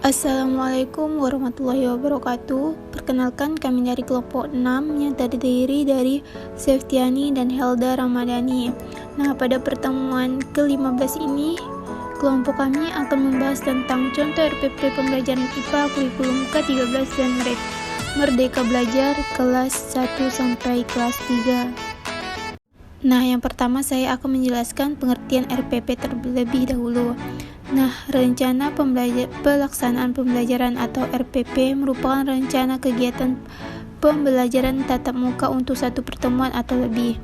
Assalamualaikum warahmatullahi wabarakatuh. Perkenalkan, kami dari kelompok 6 yang terdiri dari Seftiani dan Helda Ramadhani. Nah, pada pertemuan ke-15 ini, kelompok kami akan membahas tentang contoh RPP pembelajaran IPA kurikulum ke-13 dan Merdeka Belajar kelas 1 sampai kelas 3. Nah, yang pertama saya akan menjelaskan pengertian RPP terlebih dahulu. Nah, rencana pelaksanaan pembelajaran atau RPP merupakan rencana kegiatan pembelajaran tatap muka untuk satu pertemuan atau lebih.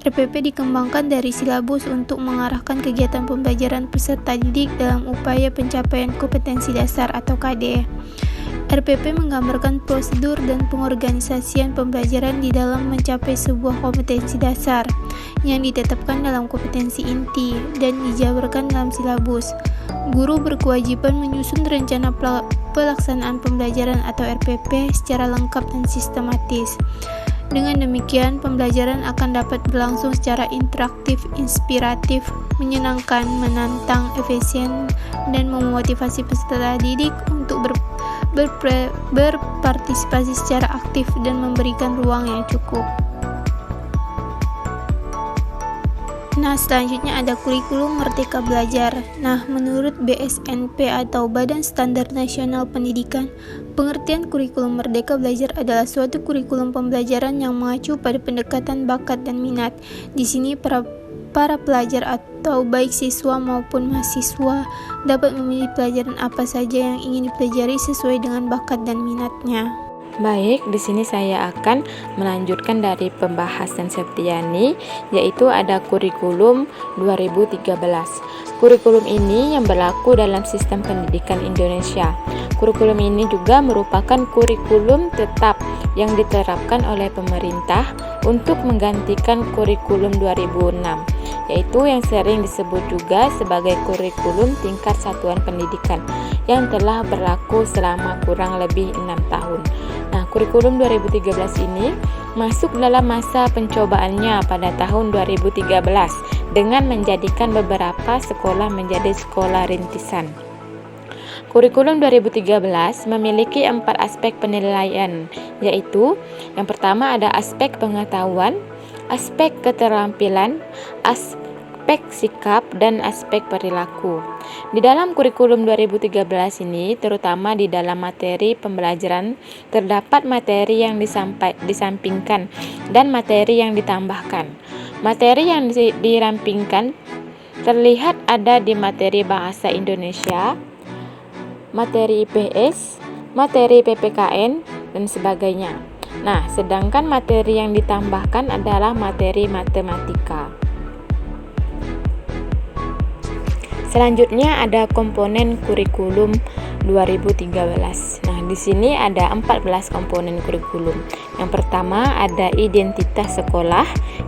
RPP dikembangkan dari silabus untuk mengarahkan kegiatan pembelajaran peserta didik dalam upaya pencapaian kompetensi dasar atau KD. RPP menggambarkan prosedur dan pengorganisasian pembelajaran di dalam mencapai sebuah kompetensi dasar yang ditetapkan dalam kompetensi inti dan dijabarkan dalam silabus. Guru berkewajiban menyusun rencana pelaksanaan pembelajaran atau RPP secara lengkap dan sistematis. Dengan demikian, pembelajaran akan dapat berlangsung secara interaktif, inspiratif, menyenangkan, menantang, efisien, dan memotivasi peserta didik untuk berpartisipasi secara aktif dan memberikan ruang yang cukup. Nah, selanjutnya ada kurikulum Merdeka Belajar. Nah, menurut BSNP atau Badan Standar Nasional Pendidikan, pengertian kurikulum Merdeka Belajar adalah suatu kurikulum pembelajaran yang mengacu pada pendekatan bakat dan minat. Di sini para pelajar atau baik siswa maupun mahasiswa dapat memilih pelajaran apa saja yang ingin dipelajari sesuai dengan bakat dan minatnya. Baik, di sini saya akan melanjutkan dari pembahasan Seftiani, yaitu ada kurikulum 2013. Kurikulum ini yang berlaku dalam sistem pendidikan Indonesia. Kurikulum ini juga merupakan kurikulum tetap yang diterapkan oleh pemerintah untuk menggantikan kurikulum 2006, yaitu yang sering disebut juga sebagai kurikulum tingkat satuan pendidikan yang telah berlaku selama kurang lebih 6 tahun. Nah, kurikulum 2013 ini masuk dalam masa pencobaannya pada tahun 2013 dengan menjadikan beberapa sekolah menjadi sekolah rintisan. Kurikulum 2013 memiliki 4 aspek penilaian, yaitu yang pertama ada aspek pengetahuan, aspek keterampilan, aspek sikap, dan aspek perilaku. Di dalam kurikulum 2013 ini, terutama di dalam materi pembelajaran, terdapat materi yang disampingkan dan materi yang ditambahkan. Materi yang dirampingkan terlihat ada di materi Bahasa Indonesia, materi IPS, materi PPKN, dan sebagainya. Nah, sedangkan materi yang ditambahkan adalah materi matematika. Selanjutnya ada komponen kurikulum 2013. Nah, di sini ada 14 komponen kurikulum. Yang pertama ada identitas sekolah,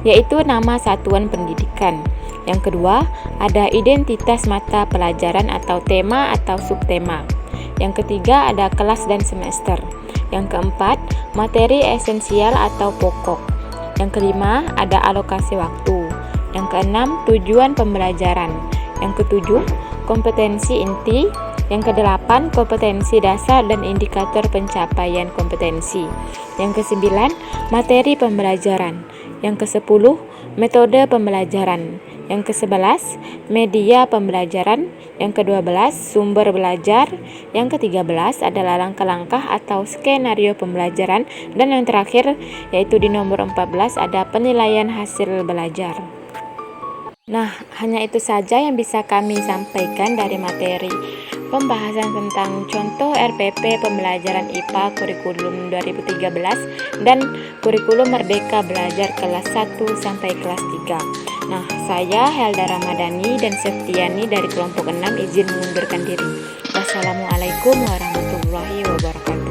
yaitu nama satuan pendidikan. Yang kedua, ada identitas mata pelajaran atau tema atau subtema. Yang ketiga, ada kelas dan semester. Yang keempat, materi esensial atau pokok. Yang kelima, ada alokasi waktu. Yang keenam, tujuan pembelajaran. Yang ketujuh, kompetensi inti. Yang kedelapan, kompetensi dasar dan indikator pencapaian kompetensi. Yang kesembilan, materi pembelajaran. Yang kesepuluh, metode pembelajaran. Yang ke-11, media pembelajaran. Yang ke-12, sumber belajar. Yang ke-13 adalah langkah-langkah atau skenario pembelajaran. Dan yang terakhir, yaitu di nomor 14, ada penilaian hasil belajar. Nah, hanya itu saja yang bisa kami sampaikan dari materi pembahasan tentang contoh RPP pembelajaran IPA kurikulum 2013 dan kurikulum Merdeka Belajar kelas 1 sampai kelas 3. Nah, saya Helda Ramadhani dan Seftiani dari kelompok 6 izin mengundurkan diri. Wassalamualaikum warahmatullahi wabarakatuh.